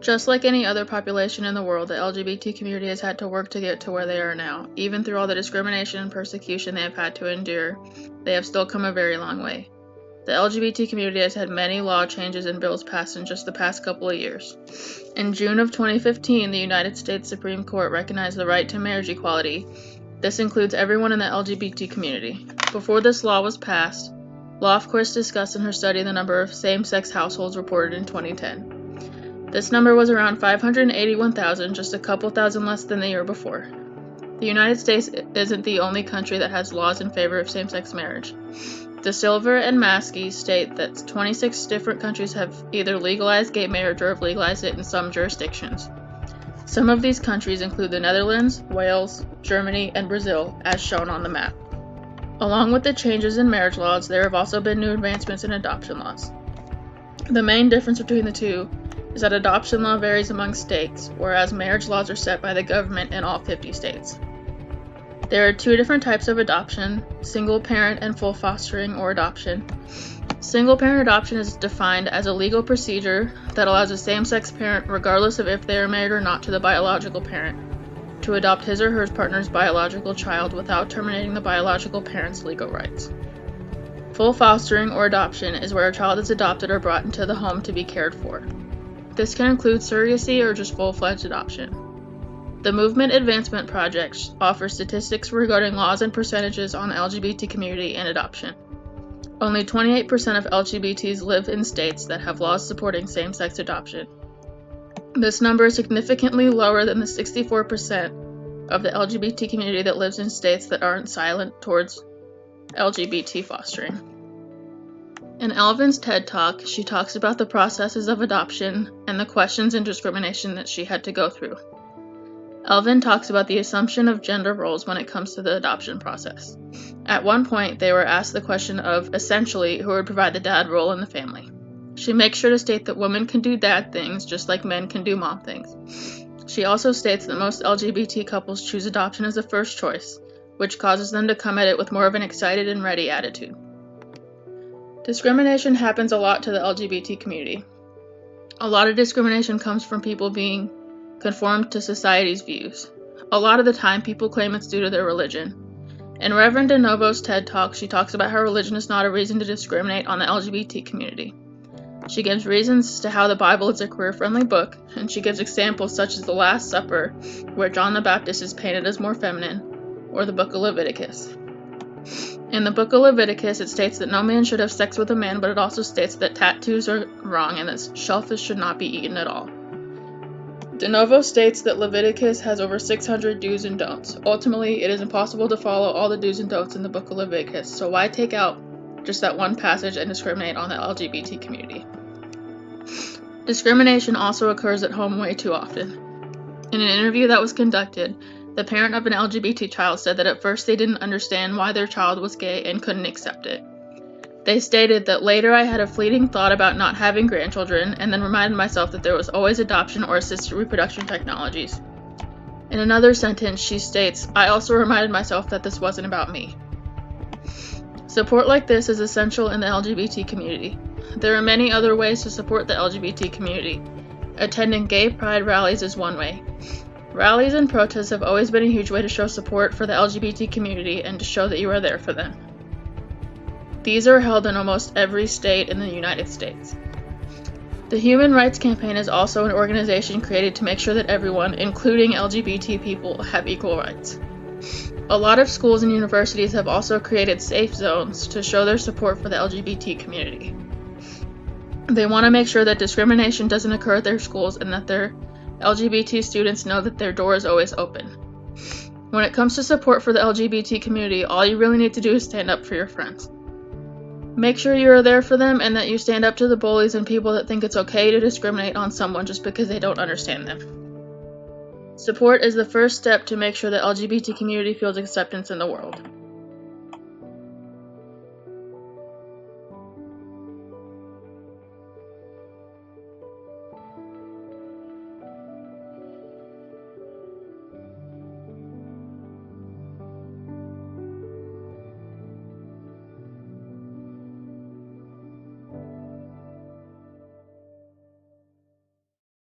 Just like any other population in the world, the LGBT community has had to work to get to where they are now. Even through all the discrimination and persecution they have had to endure, they have still come a very long way. The LGBT community has had many law changes and bills passed in just the past couple of years. In June of 2015, the United States Supreme Court recognized the right to marriage equality. This includes everyone in the LGBT community. Before this law was passed, law of course discussed in her study the number of same-sex households reported in 2010. This number was around 581,000, just a couple thousand less than the year before. The United States isn't the only country that has laws in favor of same-sex marriage. De Silva and Maskey state that 26 different countries have either legalized gay marriage or have legalized it in some jurisdictions. Some of these countries include the Netherlands, Wales, Germany, and Brazil, as shown on the map. Along with the changes in marriage laws, there have also been new advancements in adoption laws. The main difference between the two is that adoption law varies among states, whereas marriage laws are set by the government in all 50 states. There are two different types of adoption: single parent and full fostering or adoption. Single parent adoption is defined as a legal procedure that allows a same-sex parent, regardless of if they are married or not to the biological parent, to adopt his or her partner's biological child without terminating the biological parent's legal rights. Full fostering or adoption is where a child is adopted or brought into the home to be cared for. This can include surrogacy or just full-fledged adoption. The Movement Advancement Project offers statistics regarding laws and percentages on the LGBT community and adoption. Only 28% of LGBTs live in states that have laws supporting same-sex adoption. This number is significantly lower than the 64% of the LGBT community that lives in states that aren't silent towards LGBT fostering. In Alvin's TED Talk, she talks about the processes of adoption and the questions and discrimination that she had to go through. Alvin talks about the assumption of gender roles when it comes to the adoption process. At one point, they were asked the question of, essentially, who would provide the dad role in the family. She makes sure to state that women can do dad things just like men can do mom things. She also states that most LGBT couples choose adoption as a first choice, which causes them to come at it with more of an excited and ready attitude. Discrimination happens a lot to the LGBT community. A lot of discrimination comes from people being conformed to society's views. A lot of the time, people claim it's due to their religion. In Reverend DeNovo's TED Talk, she talks about how religion is not a reason to discriminate on the LGBT community. She gives reasons as to how the Bible is a queer-friendly book, and she gives examples such as the Last Supper, where John the Baptist is painted as more feminine, or the Book of Leviticus. In the Book of Leviticus, it states that no man should have sex with a man, but it also states that tattoos are wrong and that shellfish should not be eaten at all. DeNovo states that Leviticus has over 600 do's and don'ts. Ultimately, it is impossible to follow all the do's and don'ts in the Book of Leviticus, so why take out just that one passage and discriminate on the LGBT community? Discrimination also occurs at home way too often. In an interview that was conducted, the parent of an LGBT child said that at first they didn't understand why their child was gay and couldn't accept it. They stated that later I had a fleeting thought about not having grandchildren and then reminded myself that there was always adoption or assisted reproduction technologies. In another sentence, she states, I also reminded myself that this wasn't about me. Support like this is essential in the LGBT community. There are many other ways to support the LGBT community. Attending gay pride rallies is one way. Rallies and protests have always been a huge way to show support for the LGBT community and to show that you are there for them. These are held in almost every state in the United States. The Human Rights Campaign is also an organization created to make sure that everyone, including LGBT people, have equal rights. A lot of schools and universities have also created safe zones to show their support for the LGBT community. They want to make sure that discrimination doesn't occur at their schools and that their LGBT students know that their door is always open. When it comes to support for the LGBT community, all you really need to do is stand up for your friends. Make sure you are there for them and that you stand up to the bullies and people that think it's okay to discriminate on someone just because they don't understand them. Support is the first step to make sure the LGBT community feels acceptance in the world.